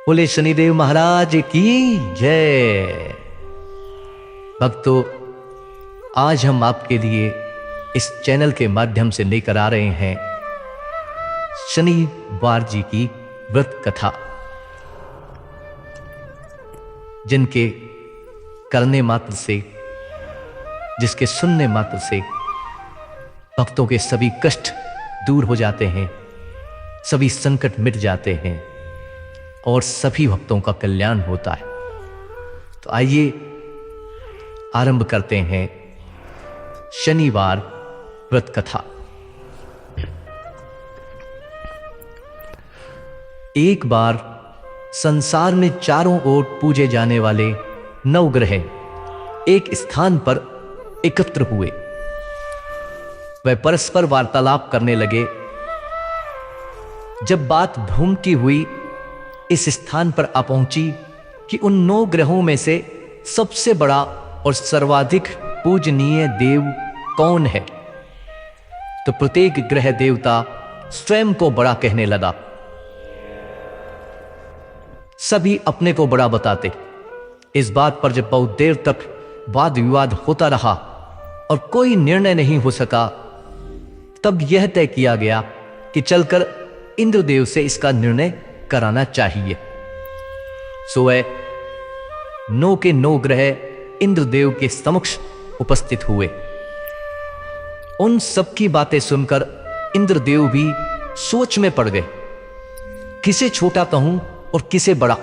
बोले शनिदेव महाराज की जय। भक्तों, आज हम आपके लिए इस चैनल के माध्यम से लेकर आ रहे हैं शनिवार जी की व्रत कथा, जिनके करने मात्र से, जिसके सुनने मात्र से भक्तों के सभी कष्ट दूर हो जाते हैं, सभी संकट मिट जाते हैं और सभी भक्तों का कल्याण होता है। तो आइए आरंभ करते हैं शनिवार व्रत कथा। एक बार संसार में चारों ओर पूजे जाने वाले नवग्रह एक स्थान पर एकत्र हुए। वे परस्पर वार्तालाप करने लगे। जब बात घूमती हुई इस स्थान पर आ पहुंची कि उन 9 ग्रहों में से सबसे बड़ा और सर्वाधिक पूजनीय देव कौन है, तो प्रत्येक ग्रह देवता स्वयं को बड़ा कहने लगा। सभी अपने को बड़ा बताते। इस बात पर जब बहुत देर तक वाद विवाद होता रहा और कोई निर्णय नहीं हो सका, तब यह तय किया गया कि चलकर इंद्रदेव से इसका निर्णय कराना चाहिए। सो वह 9 के 9 ग्रह इंद्रदेव के समक्ष उपस्थित हुए। उन सबकी बातें सुनकर इंद्रदेव भी सोच में पड़ गए, किसे छोटा कहूं और किसे बड़ा,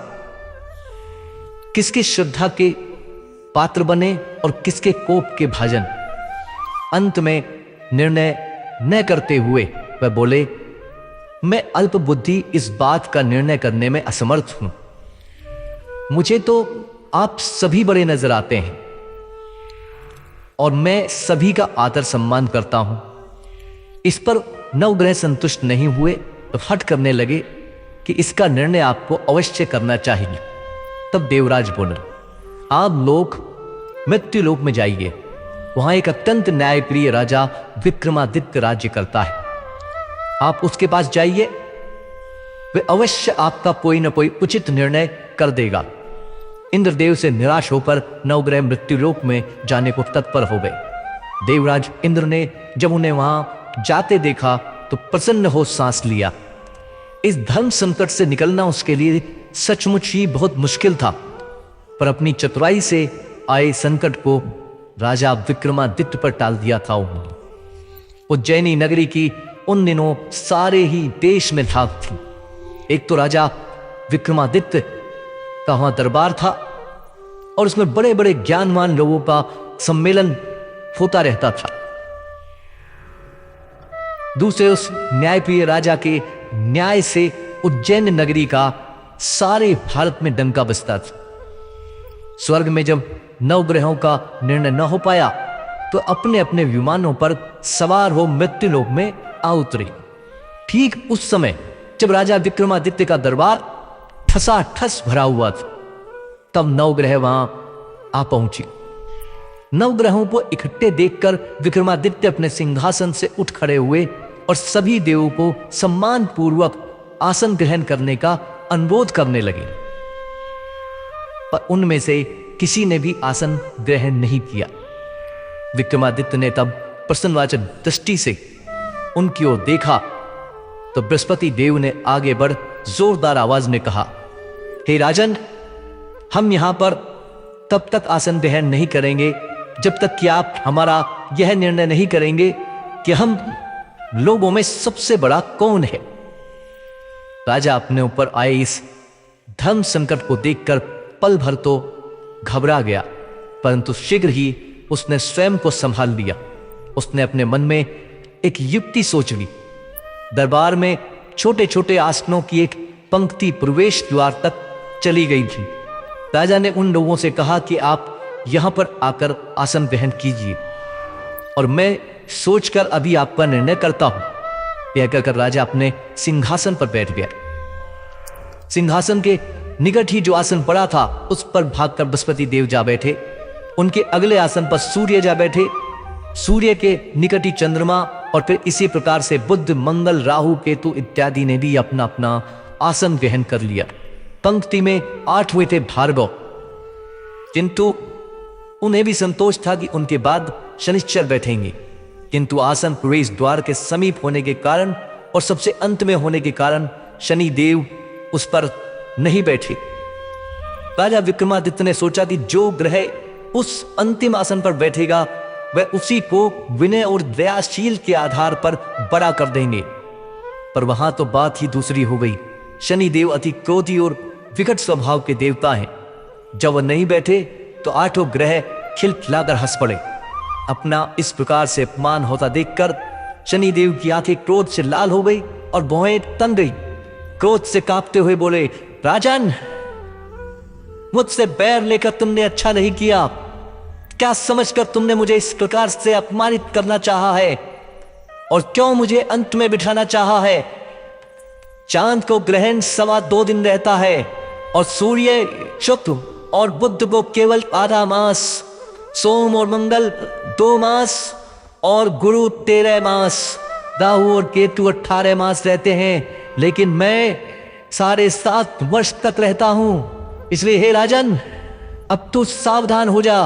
किसकी श्रद्धा के पात्र बने और किसके कोप के भाजन। अंत में निर्णय न करते हुए वह बोले, मैं अल्प बुद्धि इस बात का निर्णय करने में असमर्थ हूं। मुझे तो आप सभी बड़े नजर आते हैं और मैं सभी का आदर सम्मान करता हूं। इस पर नवग्रह संतुष्ट नहीं हुए तो हट करने लगे कि इसका निर्णय आपको अवश्य करना चाहिए। तब देवराज बोले, आप लोग मृत्युलोक में जाइए, वहां एक अत्यंत न्यायप्रिय राजा विक्रमादित्य राज्य करता है। आप उसके पास जाइए, वे अवश्य आपका कोई न कोई उचित निर्णय कर देगा। इंद्रदेव से निराश होकर नवग्रह मृत्युलोक में जाने को तत्पर हो गए। देवराज इंद्र ने जब उन्हें वहां जाते देखा तो प्रसन्न हो सांस लिया। इस धर्म संकट से निकलना उसके लिए सचमुच ही बहुत मुश्किल था, पर अपनी चतुराई से आए संकट को राजा विक्रमादित्य पर टाल दिया था। उज्जैनी नगरी की उन दिनों सारे ही देश में धाक थी। एक तो राजा विक्रमादित्य का वहां दरबार था और उसमें बड़े बड़े ज्ञानवान लोगों का सम्मेलन होता रहता था। दूसरे उस न्यायप्रिय राजा के न्याय से उज्जैन नगरी का सारे भारत में डंका बजता था। स्वर्ग में जब 9 ग्रहों का निर्णय न हो पाया तो अपने अपने विमानों पर सवार हो मृत्युलोक में आ उतरे। ठीक उस समय जब राजा विक्रमादित्य का दरबार ठसाठस भरा हुआ था, तब 9 ग्रह वहां आ पहुंची। 9 ग्रहों को इकट्ठे देखकर विक्रमादित्य अपने सिंहासन से उठ खड़े हुए और सभी देवों को सम्मान पूर्वक आसन ग्रहण करने का अनुरोध करने लगे, पर उनमें से किसी ने भी आसन ग्रहण नहीं किया। विक्रमादित्य ने तब प्रसन्नवाचक दृष्टि से उनकी ओर देखा तो बृहस्पति देव ने आगे बढ़ जोरदार आवाज में कहा, हे राजन, हम यहां पर तब तक आसन ग्रहण नहीं करेंगे जब तक कि आप हमारा यह निर्णय नहीं करेंगे कि हम लोगों में सबसे बड़ा कौन है। राजा अपने ऊपर आए इस धर्म संकट को देखकर पल भर तो घबरा गया, परंतु शीघ्र ही उसने स्वयं को संभाल लिया। उसने अपने मन में एक युक्ति सोच ली। दरबार में छोटे छोटे आसनों की एक पंक्ति प्रवेश द्वार तक चली गई थी। राजा ने उन लोगों से कहा कि आप यहां पर आकर आसन ग्रहण कीजिए और मैं सोचकर अभी आपका निर्णय करता हूं। यह कहकर राजा अपने सिंहासन पर बैठ गया। सिंहासन के निकट ही जो आसन पड़ा था उस पर भागकर बृहस्पति देव जा बैठे। उनके अगले आसन पर सूर्य जा बैठे। सूर्य के निकट ही चंद्रमा और फिर इसी प्रकार से बुध, मंगल, राहु, केतु इत्यादि ने भी अपना अपना आसन ग्रहण कर लिया। पंक्ति में 8वें थे भार्गव, किंतु उन्हें भी संतोष था कि उनके बाद शनिश्चर बैठेंगे, किंतु आसन प्रवेश द्वार के समीप होने के कारण और सबसे अंत में होने के कारण शनिदेव उस पर नहीं बैठे। राजा विक्रमादित्य ने सोचा कि जो ग्रह उस अंतिम आसन पर बैठेगा वह उसी को विनय और दयाशील के आधार पर बड़ा कर देंगे। पर वहां तो बात ही दूसरी हो गई। शनिदेव अति क्रोधी और विकट स्वभाव के देवता हैं। जब वह नहीं बैठे तो 8 ग्रह खिलखिलाकर हंस पड़े। अपना इस प्रकार से अपमान होता देखकर शनिदेव की आंखें क्रोध से लाल हो गई और भौहें तन गई। क्रोध से कांपते हुए बोले, राजन, मुझसे बैर लेकर तुमने अच्छा नहीं किया। क्या समझकर तुमने मुझे इस प्रकार से अपमानित करना चाहा है और क्यों मुझे अंत में बिठाना चाहा है? चांद को ग्रहण 2.25 दिन रहता है और सूर्य, शुक्र और बुध को केवल आधा मास, सोम और मंगल 2 मास और गुरु 13 मास, राहु और केतु 18 मास रहते हैं, लेकिन मैं 7.5 वर्ष तक रहता हूं। इसलिए हे राजन, अब तू सावधान हो जा।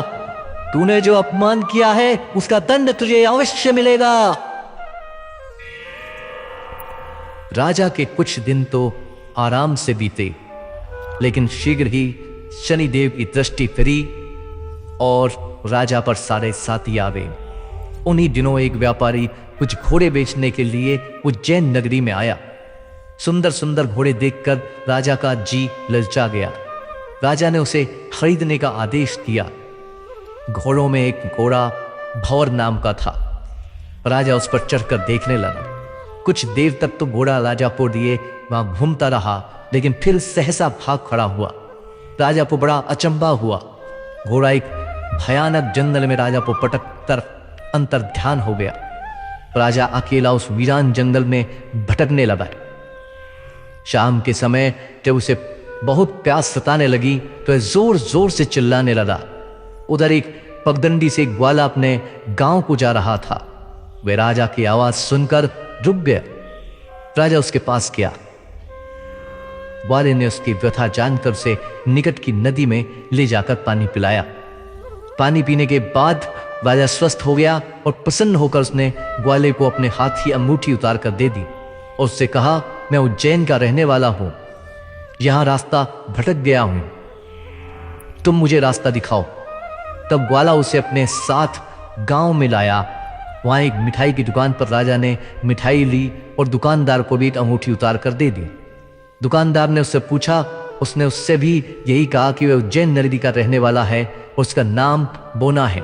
तूने जो अपमान किया है उसका दंड तुझे अवश्य मिलेगा। राजा के कुछ दिन तो आराम से बीते, लेकिन शीघ्र ही शनिदेव की दृष्टि फिरी और राजा पर सारे साथी आवे। उन्हीं दिनों एक व्यापारी कुछ घोड़े बेचने के लिए उज्जैन नगरी में आया। सुंदर सुंदर घोड़े देखकर राजा का जी ललचा गया। राजा ने उसे खरीदने का आदेश दिया। घोड़ों में एक घोड़ा भौर नाम का था। राजा उस पर चढ़कर देखने लगा। कुछ देर तक तो घोड़ा राजा को लिए वहां घूमता रहा, लेकिन फिर सहसा भाग खड़ा हुआ। राजा को बड़ा अचंभा हुआ। घोड़ा एक भयानक जंगल में राजा को पटक कर अंतर ध्यान हो गया। राजा अकेला उस वीरान जंगल में भटकने लगा। शाम के समय जब उसे बहुत प्यास सताने लगी तो वह जोर जोर से चिल्लाने लगा। उधर एक पगडंडी से ग्वाला अपने गांव को जा रहा था। वह राजा की आवाज सुनकर रुक गया। राजा उसके पास गया। ग्वाले ने उसकी व्यथा जानकर उसे निकट की नदी में ले जाकर पानी पिलाया। पानी पीने के बाद राजा स्वस्थ हो गया और प्रसन्न होकर उसने ग्वाले को अपने हाथ की अंगूठी उतार कर दे दी और उससे कहा, मैं उज्जैन का रहने वाला हूं, यहां रास्ता भटक गया हूं, तुम मुझे रास्ता दिखाओ। तब ग्वाला उसे अपने साथ गांव में लाया। वहां एक मिठाई की दुकान पर राजा ने मिठाई ली और दुकानदार को भी एक अंगूठी उतार कर दे दी। दुकानदार ने उससे पूछा, उसने उससे भी यही कहा कि वह उज्जैन नगरी का रहने वाला है और उसका नाम बोना है।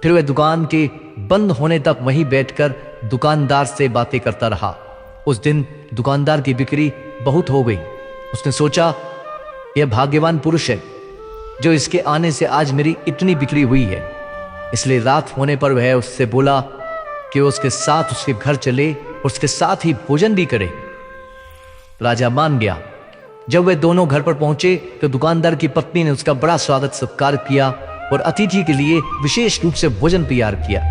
फिर वह दुकान के बंद होने तक वहीं बैठकर दुकानदार से बातें करता रहा। उस दिन दुकानदार की बिक्री बहुत हो गई। उसने सोचा, यह भाग्यवान पुरुष है जो इसके आने से आज मेरी इतनी बिक्री हुई है। इसलिए रात होने पर वह उससे बोला कि वो उसके साथ उसके घर चले और उसके साथ ही भोजन भी करे। राजा मान गया। जब वे दोनों घर पर पहुंचे तो दुकानदार की पत्नी ने उसका बड़ा स्वागत सत्कार किया और अतिथि के लिए विशेष रूप से भोजन तैयार किया।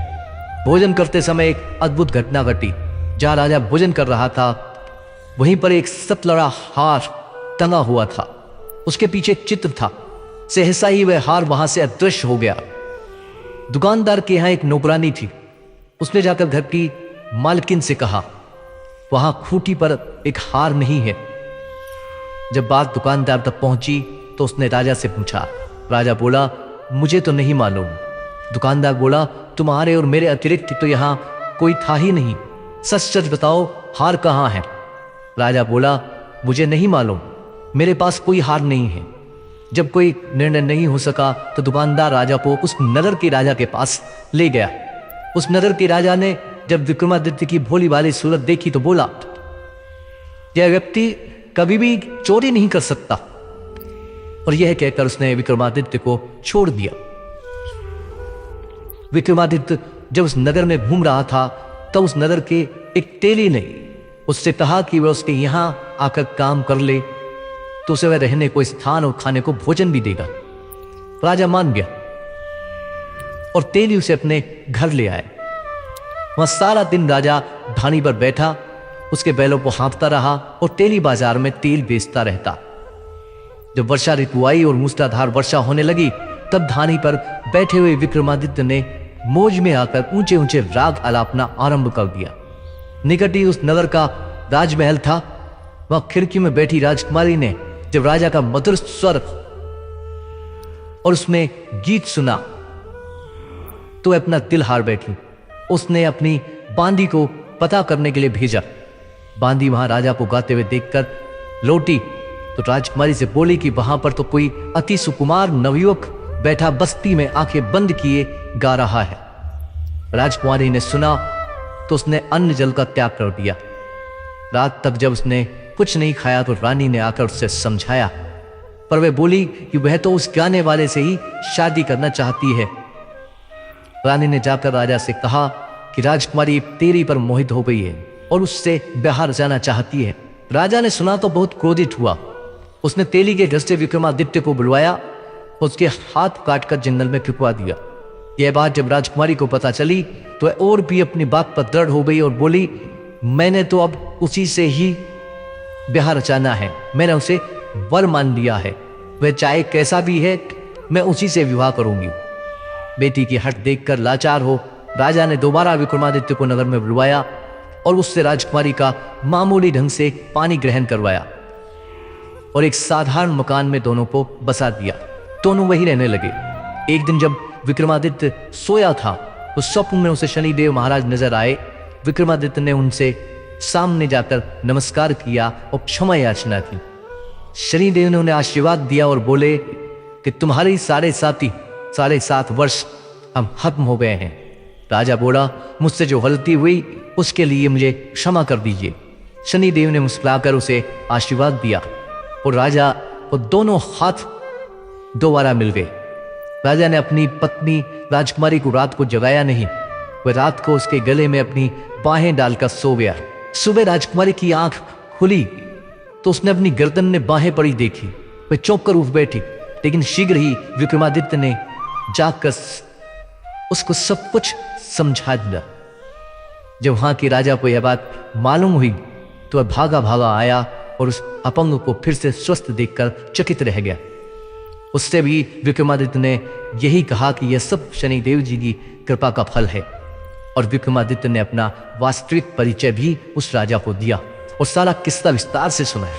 भोजन करते समय एक अद्भुत घटना घटी। जहां राजा भोजन कर रहा था वहीं पर एक सतलड़ा हार टंगा हुआ था। उसके पीछे एक चित्र था। सहसा ही वह हार वहां से अदृश्य हो गया। दुकानदार के यहां एक नौकरानी थी। उसने जाकर घर की मालकिन से कहा, वहां खूंटी पर एक हार नहीं है। जब बात दुकानदार तक पहुंची तो उसने राजा से पूछा। राजा बोला, मुझे तो नहीं मालूम। दुकानदार बोला, तुम्हारे और मेरे अतिरिक्त तो यहां कोई था ही नहीं, सच सच बताओ हार कहां है? राजा बोला, मुझे नहीं मालूम, मेरे पास कोई हार नहीं है। जब कोई निर्णय नहीं हो सका तो दुकानदार राजा को उस नगर के राजा के पास ले गया। उस नगर के राजा ने जब विक्रमादित्य की भोली भाली सूरत देखी तो बोला, यह व्यक्ति कभी भी चोरी नहीं कर सकता। और यह कहकर उसने विक्रमादित्य को छोड़ दिया। विक्रमादित्य जब उस नगर में घूम रहा था तब उस नगर के एक तेली ने उससे कहा कि वह उसके यहां आकर काम कर ले तो उसे वह रहने को स्थान और खाने को भोजन भी देगा। राजा मान गया और तेली उसे अपने घर ले आए। वहां सारा दिन राजा ढाणी पर बैठा, उसके बैलों को हाँफता रहा और तेली बाजार में तेल बेचता रहता। जब वर्षा ऋतु आई और मूसलाधार वर्षा होने लगी, तब धानी पर बैठे हुए विक्रमादित्य ने मौज में आकर ऊंचे ऊंचे राग आलापना आरंभ कर दिया। निकट ही उस नगर का राजमहल था। वहां खिड़की में बैठी राजकुमारी ने जब राजा का मधुर स्वर और उसमें गीत सुना तो अपना दिल हार बैठी। उसने अपनी बांदी को पता करने के लिए भेजा। बांदी वहां राजा को गाते हुए देखकर लौटी तो राजकुमारी से बोली कि वहां पर तो कोई अति सुकुमार नवयुवक बैठा बस्ती में आंखें बंद किए गा रहा है। राजकुमारी ने सुना तो उसने अन्न जल का त्याग कर दिया। रात तक जब उसने कुछ नहीं खाया तो रानी ने आकर उससे समझाया, पर वह बोली कि वह तो उस गाने वाले से ही शादी करना चाहती है। रानी ने जाकर राजा से कहा कि राजकुमारी तेरी पर मोहित हो गई है और उससे बिहार जाना चाहती है। राजा ने सुना तो बहुत क्रोधित हुआ। उसने तेली के घर से विक्रमादित्य को बुलवाया, उसके हाथ काटकर जंगल में फेंकवा दिया। यह बात जब राजकुमारी को पता चली तो वह और भी अपनी बात पर दृढ़ हो गई और बोली, मैंने तो अब उसी से ही ब्याह रचाना है। मैंने उसे वर मान लिया है, वह चाहे कैसा भी है मैं उसी से विवाह करूंगी। बेटी की हट देखकर लाचार हो राजा ने दोबारा विक्रमादित्य को नगर में बुलवाया और उससे राजकुमारी का मामूली ढंग से पानी ग्रहण करवाया और एक साधारण मकान में दोनों को बसा दिया। दोनों वही रहने लगे। एक दिन जब विक्रमादित्य सोया था तो स्वप्न में उसे शनिदेव महाराज नजर आए। विक्रमादित्य ने उनसे सामने जाकर नमस्कार किया और क्षमा याचना की। शनिदेव ने उन्हें आशीर्वाद दिया और बोले कि तुम्हारी 7.5 वर्ष हम खत्म हो गए हैं। राजा बोला, मुझसे जो गलती हुई उसके लिए मुझे क्षमा कर दीजिए। शनिदेव ने मुस्कुराकर उसे आशीर्वाद दिया और राजा को दोनों हाथ दोबारा मिल गए। राजा ने अपनी पत्नी राजकुमारी को रात को जगाया नहीं। वह रात को उसके गले में अपनी बाहें डालकर सो गया। सुबह राजकुमारी की आंख खुली तो उसने अपनी गर्दन में बाहें पड़ी देखी। वह चौंक कर उठ बैठी, लेकिन शीघ्र ही विक्रमादित्य ने जाकर उसको सब कुछ समझा दिया। जब वहां के राजा को यह बात मालूम हुई तो वह भागा भागा आया और उस अपंग को फिर से स्वस्थ देखकर चकित रह गया। उससे भी विक्रमादित्य ने यही कहा कि यह सब शनिदेव जी की कृपा का फल है और विक्रमादित्य ने अपना वास्तविक परिचय भी उस राजा को दिया और सारा किस्सा विस्तार से सुनाया।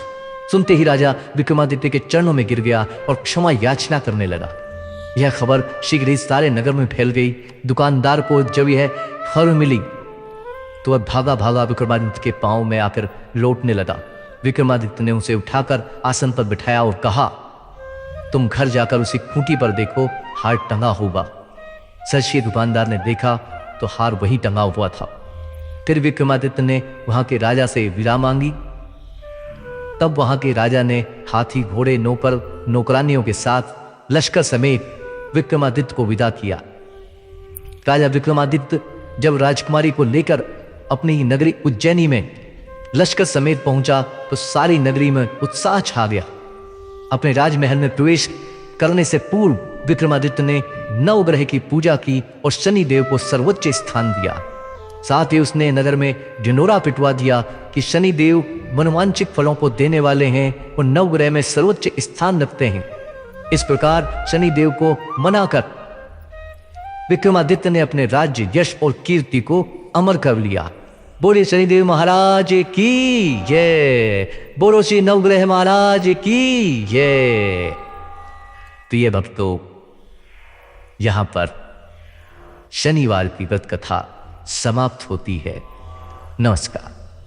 सुनते ही राजा विक्रमादित्य के चरणों में गिर गया और क्षमा याचना करने लगा। यह खबर शीघ्र ही सारे नगर में फैल गई। दुकानदार को जब यह खबर मिली तो वह भागा भागा विक्रमादित्य के पांव में आकर लौटने लगा। विक्रमादित्य ने उसे उठाकर आसन पर बिठाया और कहा, तुम घर जाकर उसी खूंटी पर देखो, हार टंगा होगा। सच ही दुकानदार ने देखा तो हार वही टंगा हुआ था। फिर विक्रमादित्य ने वहां के राजा से विदा मांगी। तब वहां के राजा ने हाथी, घोड़े, नौकर, नौकरानियों के साथ लश्कर समेत विक्रमादित्य को विदा किया। राजा विक्रमादित्य जब राजकुमारी को लेकर अपनी नगरी उज्जैनी में लश्कर समेत पहुंचा तो सारी नगरी में उत्साह छा गया। अपने राजमहल में प्रवेश करने से पूर्व विक्रमादित्य ने नवग्रह की पूजा की और शनिदेव को सर्वोच्च स्थान दिया। साथ ही उसने नगर में ढिंढोरा पिटवा दिया कि शनिदेव मनोवांछित फलों को देने वाले हैं और नवग्रह में सर्वोच्च स्थान रखते हैं। इस प्रकार शनिदेव को मनाकर विक्रमादित्य ने अपने राज्य, यश और कीर्ति को अमर कर लिया। बोले शनिदेव महाराज की जय, बोलो श्री नवग्रह महाराज की जय। प्रिय भक्तों, यहां पर शनिवार की व्रत कथा समाप्त होती है। नमस्कार।